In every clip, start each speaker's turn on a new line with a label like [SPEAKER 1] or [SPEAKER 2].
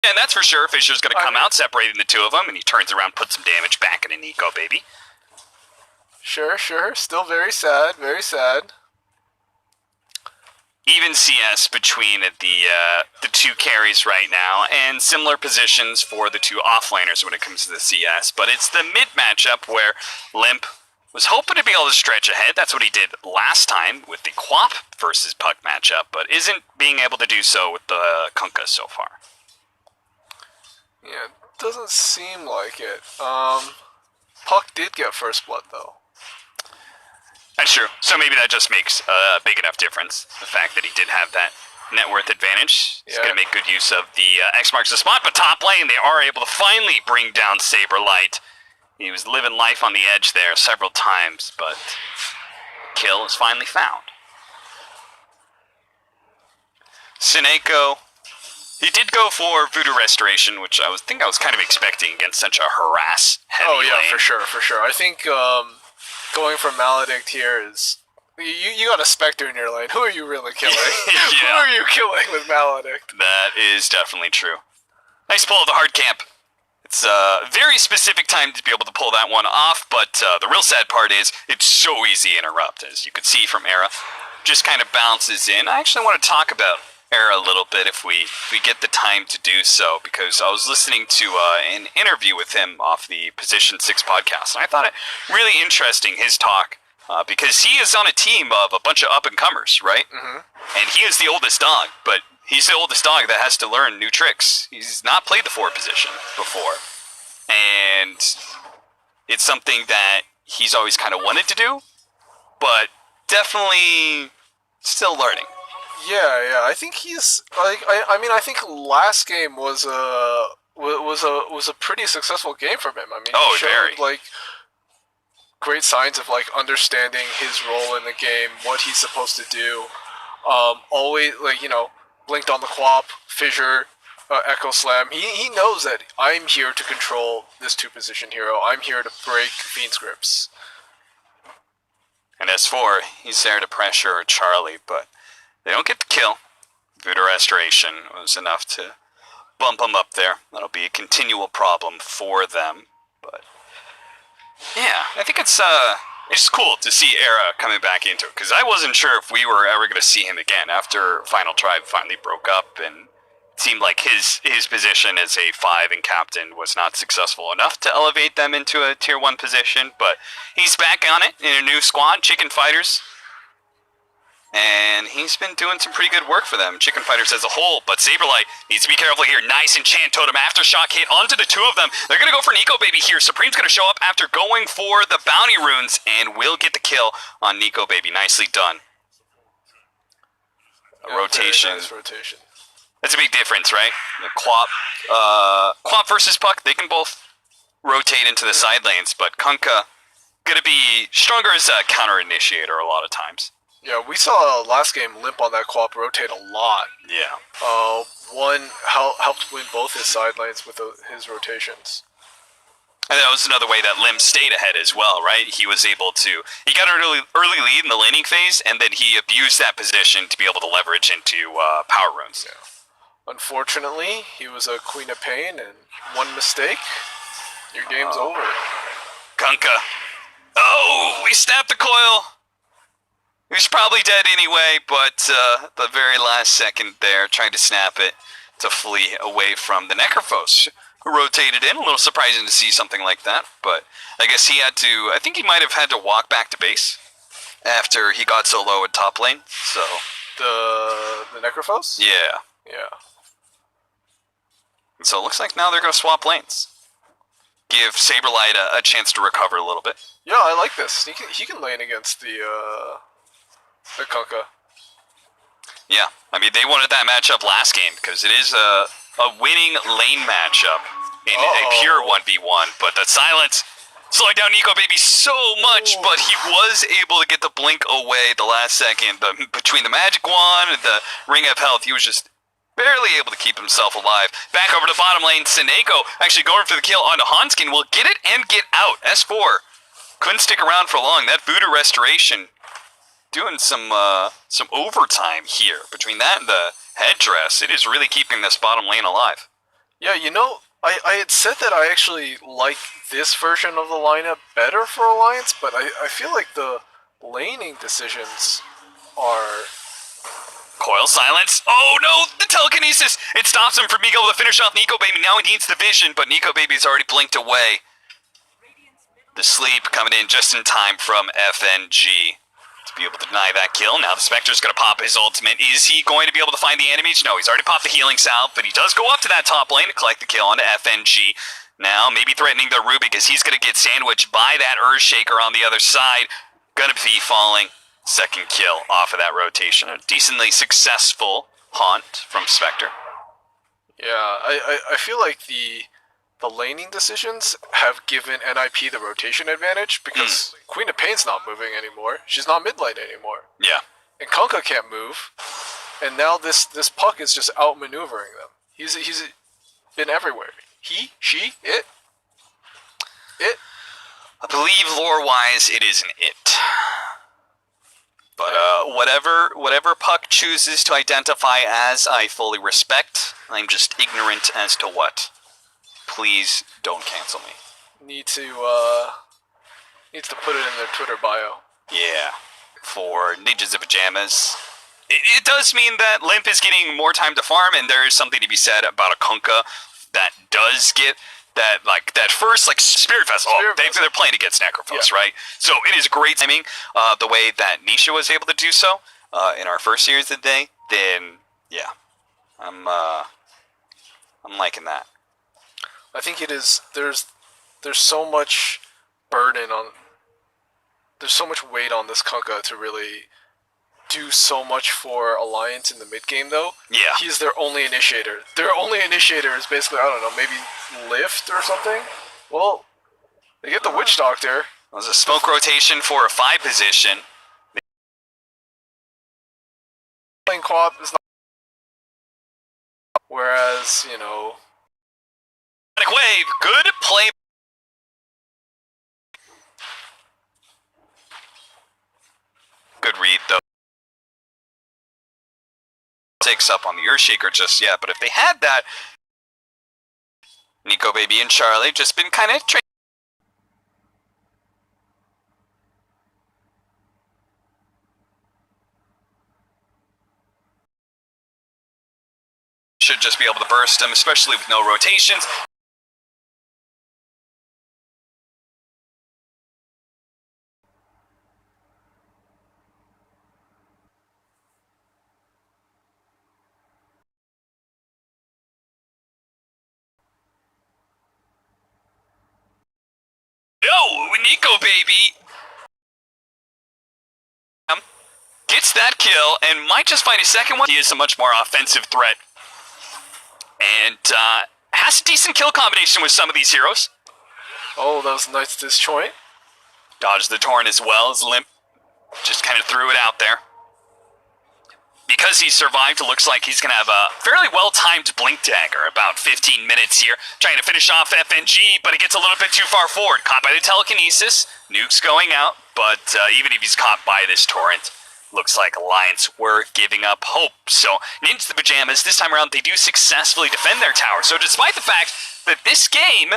[SPEAKER 1] And that's for sure. Fisher's going to come out, separating the two of them, and he turns around, puts some damage back into Nico, baby.
[SPEAKER 2] Sure. Still very sad, very sad.
[SPEAKER 1] Even CS between the two carries right now, and similar positions for the two offlaners when it comes to the CS. But it's the mid matchup where Limp was hoping to be able to stretch ahead. That's what he did last time with the Quap versus Puck matchup, but isn't being able to do so with the Kunkka so far.
[SPEAKER 2] Yeah, doesn't seem like it. Puck did get first blood, though.
[SPEAKER 1] That's true. So maybe that just makes a big enough difference. The fact that he did have that net worth advantage. He's going to make good use of the X marks the spot, but top lane, they are able to finally bring down Saberlight. He was living life on the edge there several times, but kill is finally found. Sineko, he did go for Voodoo Restoration, which I was kind of expecting against such a harass heavy lane.
[SPEAKER 2] For sure. I think going for Maledict here is... You got a Spectre in your lane. Who are you really killing? Who are you killing with Maledict?
[SPEAKER 1] That is definitely true. Nice pull of the hard camp. It's a very specific time to be able to pull that one off, but the real sad part is it's so easy to interrupt, as you can see from Era. Just kind of bounces in. I actually want to talk about Era a little bit if we get the time to do so, because I was listening to an interview with him off the Position 6 podcast, and I thought it really interesting, his talk, because he is on a team of a bunch of up-and-comers, right? Mm-hmm. And he is the oldest dog, but he's the oldest dog that has to learn new tricks. He's not played the 4 position before. And it's something that he's always kind of wanted to do, but definitely still learning.
[SPEAKER 2] Yeah. I think he's like. I think last game was a pretty successul game for him. I mean, he showed, like, great signs of like understanding his role in the game, what he's supposed to do. Always, like, blinked on the Quap, Fissure, Echo Slam. He knows that I'm here to control this 2-position hero. I'm here to break Fiend's grips.
[SPEAKER 1] And S4, he's there to pressure Charlie, but they don't get the kill. Voodoo Restoration was enough to bump him up there. That'll be a continual problem for them. But yeah, I think it's cool to see Era coming back into it, because I wasn't sure if we were ever going to see him again after Final Tribe finally broke up, and it seemed like his position as a 5 and captain was not successful enough to elevate them into a tier 1 position, but he's back on it in a new squad, Chicken Fighters, and he's been doing some pretty good work for them, Chicken Fighters as a whole, but Saberlight needs to be careful here. Nice Enchant Totem, Aftershock hit onto the two of them. They're going to go for Nico Baby here. Supreme's going to show up after going for the Bounty Runes, and will get the kill on Nico Baby. Nicely done. Rotation.
[SPEAKER 2] Nice rotation.
[SPEAKER 1] That's a big difference, right? The Quap versus Puck, they can both rotate into the side lanes, but Kunkka going to be stronger as a counter-initiator a lot of times.
[SPEAKER 2] Yeah, we saw last game Limp on that Quap rotate a lot.
[SPEAKER 1] Yeah.
[SPEAKER 2] One helped win both his side lanes with his rotations.
[SPEAKER 1] And that was another way that Limp stayed ahead as well, right? He was able to... He got an early lead in the laning phase, and then he abused that position to be able to leverage into power runes.
[SPEAKER 2] Yeah. Unfortunately, he was a Queen of Pain, and one mistake, your game's over.
[SPEAKER 1] Kunkka. Oh, we snapped the coil! He was probably dead anyway, but the very last second there, tried to snap it to flee away from the Necrophos, who rotated in. A little surprising to see something like that, but I guess he had to... I think he might have had to walk back to base after he got so low in top lane, so...
[SPEAKER 2] The Necrophos?
[SPEAKER 1] Yeah. And so it looks like now they're going to swap lanes. Give Saberlight a chance to recover a little bit.
[SPEAKER 2] Yeah, I like this. He can lane against the Kunkka.
[SPEAKER 1] Yeah, I mean, they wanted that matchup last game, because it is a winning lane matchup in a pure 1v1, but the silence slowing down Nico Baby so much, but he was able to get the blink away the last second. Between the Magic Wand and the Ring of Health, he was just barely able to keep himself alive. Back over to bottom lane, Sineko actually going for the kill onto Hanskin. Will get it and get out. S4 couldn't stick around for long. That Voodoo Restoration doing some overtime here. Between that and the headdress, it is really keeping this bottom lane alive.
[SPEAKER 2] Yeah, you know, I had said that I actually like this version of the lineup better for Alliance, but I feel like the laning decisions are...
[SPEAKER 1] Coil silence. Oh no, the telekinesis! It stops him from being able to finish off Nico Baby. Now he needs the vision, but Nico Baby's already blinked away. The sleep coming in just in time from FNG to be able to deny that kill. Now the Spectre's going to pop his ultimate. Is he going to be able to find the enemies? No, he's already popped the healing salve, but he does go up to that top lane to collect the kill onto FNG. Now maybe threatening the Ruby because he's going to get sandwiched by that Earthshaker on the other side. Going to be falling. Second kill off of that rotation. A decently successful haunt from Spectre.
[SPEAKER 2] Yeah, I feel like the laning decisions have given NIP the rotation advantage because Queen of Pain's not moving anymore. She's not mid lane anymore.
[SPEAKER 1] Yeah.
[SPEAKER 2] And Kunkka can't move. And now this puck is just outmaneuvering them. He's been everywhere. He, she, it.
[SPEAKER 1] I believe lore-wise it is an it. But whatever Puck chooses to identify as, I fully respect. I'm just ignorant as to what. Please don't cancel me.
[SPEAKER 2] Needs to put it in their Twitter bio.
[SPEAKER 1] Yeah, for Ninjas in Pajamas. It does mean that Limp is getting more time to farm, and there is something to be said about a Kunkka that does get that first Spirit Festival. They're playing against Necrophos, right? So it is great timing, the way that Nisha was able to do so in our first series of the day. Then yeah, I'm liking that.
[SPEAKER 2] I think it is. There's so much burden on. There's so much weight on this Kunkka to really do so much for Alliance in the mid game, though.
[SPEAKER 1] Yeah.
[SPEAKER 2] He's their only initiator. Their only initiator is basically, I don't know, maybe Lift or something? Well, they get the Witch Doctor.
[SPEAKER 1] It was a smoke rotation for a 5 position.
[SPEAKER 2] Playing co-op is not... Whereas, you know...
[SPEAKER 1] Wave, good play. Good read, though. Takes up on the Earthshaker just yet, but if they had that, Nico Baby and Charlie just been kind of should just be able to burst them, especially with no rotations. No, Nico Baby gets that kill and might just find a second one. He is a much more offensive threat and has a decent kill combination with some of these heroes.
[SPEAKER 2] Oh, that was a nice disjoint.
[SPEAKER 1] Dodged the Torrent as well as Limp just kind of threw it out there. Because he survived, it looks like he's going to have a fairly well-timed Blink Dagger, about 15 minutes here, trying to finish off FNG, but it gets a little bit too far forward. Caught by the telekinesis, nukes going out, but even if he's caught by this Torrent, looks like Alliance were giving up hope. So, Ninjas in the Pajamas, this time around, they do successfully defend their tower. So despite the fact that this game,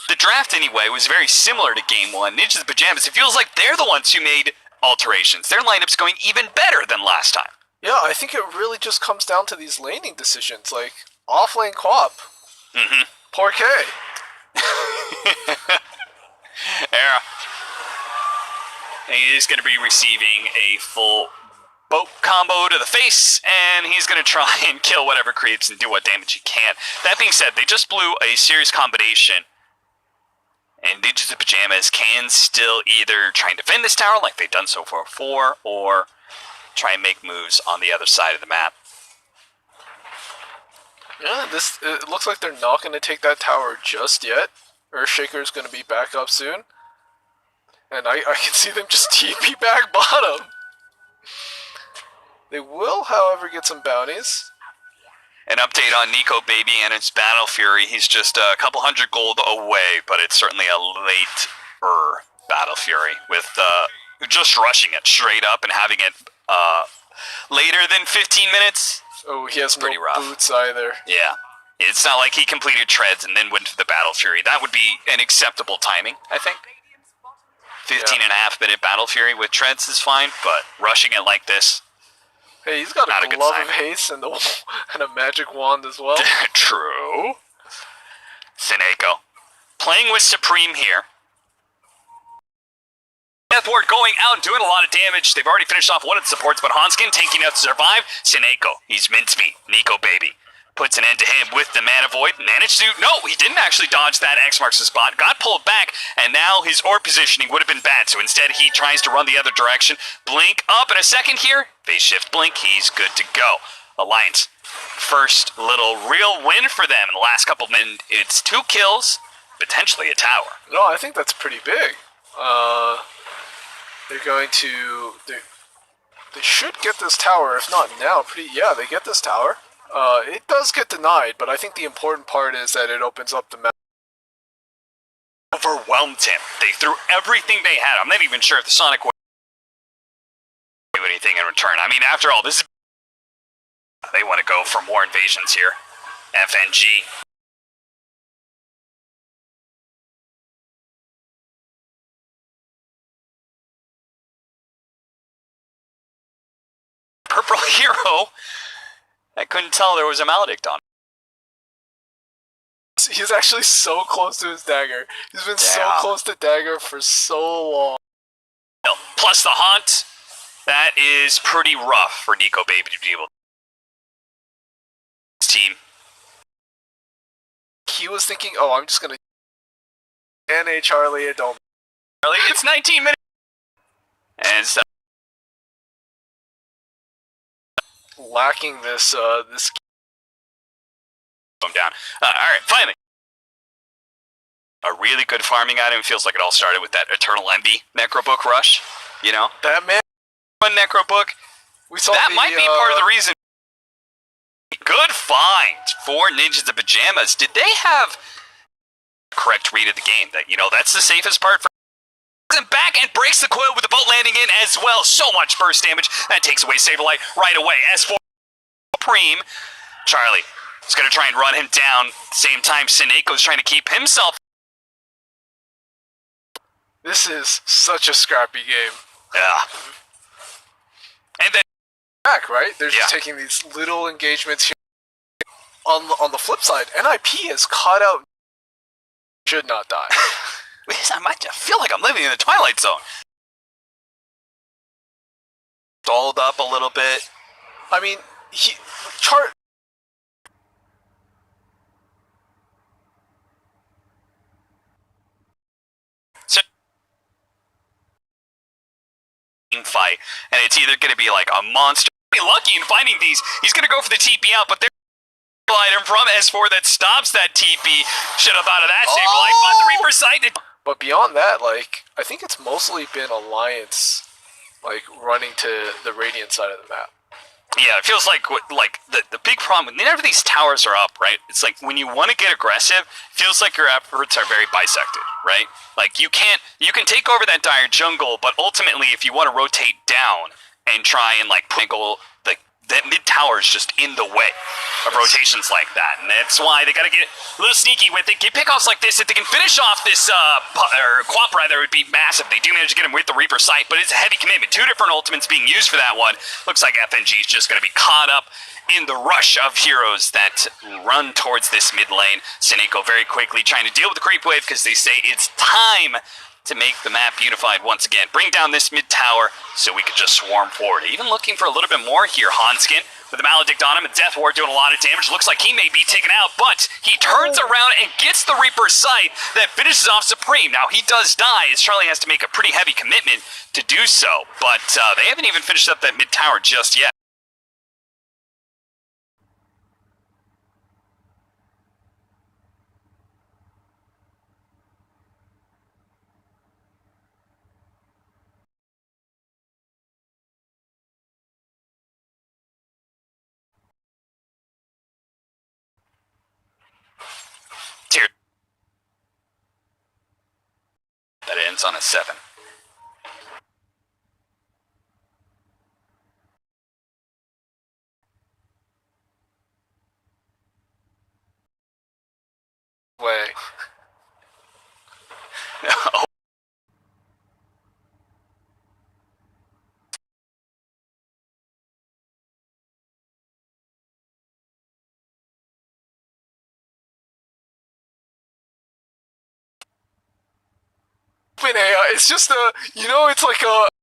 [SPEAKER 1] the draft anyway, was very similar to Game 1, Ninjas in the Pajamas, it feels like they're the ones who made alterations. Their lineup's going even better than last time.
[SPEAKER 2] Yeah, I think it really just comes down to these laning decisions, like off-lane co-op. Poor K.
[SPEAKER 1] Yeah. He is going to be receiving a full boat combo to the face, and he's going to try and kill whatever creeps and do what damage he can. That being said, they just blew a serious combination, and Ninjas in Pajamas can still either try and defend this tower like they've done so far before, or try and make moves on the other side of the map.
[SPEAKER 2] Yeah, it looks like they're not going to take that tower just yet. Earthshaker's going to be back up soon. And I can see them just TP back bottom. They will, however, get some bounties.
[SPEAKER 1] An update on Nico Baby and its Battle Fury. He's just a couple hundred gold away, but it's certainly a later Battle Fury with just rushing it straight up and having it later than 15 minutes.
[SPEAKER 2] Oh, he has
[SPEAKER 1] pretty
[SPEAKER 2] no
[SPEAKER 1] rough.
[SPEAKER 2] boots either.
[SPEAKER 1] Yeah. It's not like he completed treads and then went to the Battle Fury. That would be an acceptable timing, I think. 15 and a half minute Battle Fury with treads is fine, but rushing it like this.
[SPEAKER 2] Hey, he's got a glove of haste and a magic wand as well.
[SPEAKER 1] True. Seneko playing with Supreme here. Death Ward going out and doing a lot of damage. They've already finished off one of the supports, but Hanskin tanking enough to survive. Seneko, he's mincemeat. Nico baby puts an end to him with the Mana Void. Managed to, no, he didn't actually dodge that. X marks the spot. Got pulled back, and now his orb positioning would have been bad. So instead, he tries to run the other direction. Blink up in a second here. Phase shift blink. He's good to go. Alliance, first little real win for them in the last couple of minutes. It's 2 kills, potentially a tower.
[SPEAKER 2] No, I think that's pretty big. They're going to... They should get this tower, if not now. Yeah, they get this tower. It does get denied, but I think the important part is that it opens up the map.
[SPEAKER 1] Overwhelmed him. They threw everything they had. I'm not even sure if the Sonic would do anything in return. I mean, after all, this is... They want to go for more invasions here. FNG. Purple hero. I couldn't tell there was a Maledict on.
[SPEAKER 2] He's actually so close to his dagger. He's been so close to dagger for so long.
[SPEAKER 1] Plus the haunt. That is pretty rough for Nico Baby to be able to team.
[SPEAKER 2] He was thinking, oh, I'm just gonna NA Charlie, don't.
[SPEAKER 1] Charlie, it's 19 minutes. And so
[SPEAKER 2] lacking this this
[SPEAKER 1] down. Alright, finally. A really good farming item. Feels like it all started with that Eternal Envy Necrobook rush. You know?
[SPEAKER 2] That man
[SPEAKER 1] one Necrobook.
[SPEAKER 2] We saw
[SPEAKER 1] that might be part of the reason. Good find for Ninjas in Pajamas. Did they have correct read of the game that, you know, that's the safest part for back and breaks the coil with the boat landing in as well. So much burst damage. That takes away Saberlight right away. As for Supreme, Charlie is going to try and run him down. Same time, Seneko's trying to keep himself.
[SPEAKER 2] This is such a scrappy game.
[SPEAKER 1] Yeah. And then
[SPEAKER 2] back, right? They're just taking these little engagements here. On the flip side, NIP has caught out. Should not die.
[SPEAKER 1] I might feel like I'm living in the Twilight Zone. Dolled up a little bit.
[SPEAKER 2] I mean, fight, and it's either going to be like a monster. Be lucky in finding these. He's going to go for the TP out, but there's an item from S4 that stops that TP. Should have thought of that. Saberlight, but the Reaper sighted. But beyond that, like, I think it's mostly been Alliance, like, running to the Radiant side of the map.
[SPEAKER 1] Yeah, it feels like the big problem whenever these towers are up, right? It's like when you want to get aggressive, it feels like your efforts are very bisected, right? Like you can take over that dire jungle, but ultimately if you want to rotate down and try and like angle that mid tower is just in the way of rotations like that, and that's why they got to get a little sneaky with it. Get pickoffs like this. If they can finish off this Quap rather, it would be massive. They do manage to get him with the Reaper sight, but it's a heavy commitment. 2 different ultimates being used for that one. Looks like FNG is just going to be caught up in the rush of heroes that run towards this mid lane. Seneko very quickly trying to deal with the creep wave because they say it's time to make the map unified once again. Bring down this mid tower so we could just swarm forward. Even looking for a little bit more here. Hanskin with the Maledict on him and Death Ward doing a lot of damage. Looks like he may be taken out, but he turns around and gets the Reaper's sight that finishes off Supreme. Now he does die as Charlie has to make a pretty heavy commitment to do so, but they haven't even finished up that mid tower just yet. That ends on a 7.
[SPEAKER 2] way. It's just it's like a